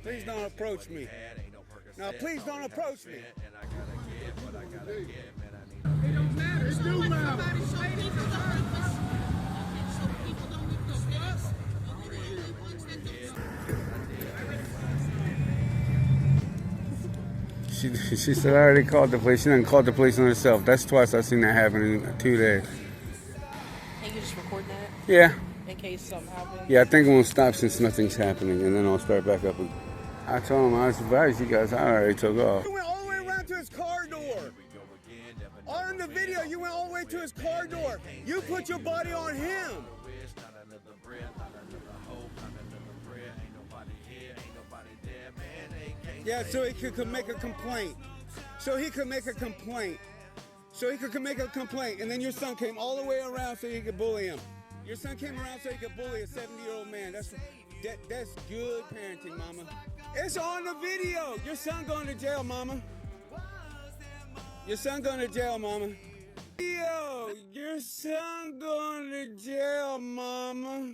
Please don't approach me. Now, please don't approach me. It don't matter. It do matter. She said I already called the police. She done called the police on herself. That's twice I've seen that happen in 2 days. Can you just record that? Yeah. In case something happens? Yeah, I think I'm going to stop since nothing's happening, and then I'll start back up. I told him I was advised you guys. I already took off. You went all the way around to his car door. On the video, you went all the way to his car door. You put your body on him. Yeah, so he could make a complaint. So he could make a complaint. And then your son came all the way around so you could bully him. Your son came around so he could bully a 70-year-old man. That's good parenting, mama. It's on the video. Your son going to jail, mama. Your son going to jail, mama. Yo, your son going to jail, mama.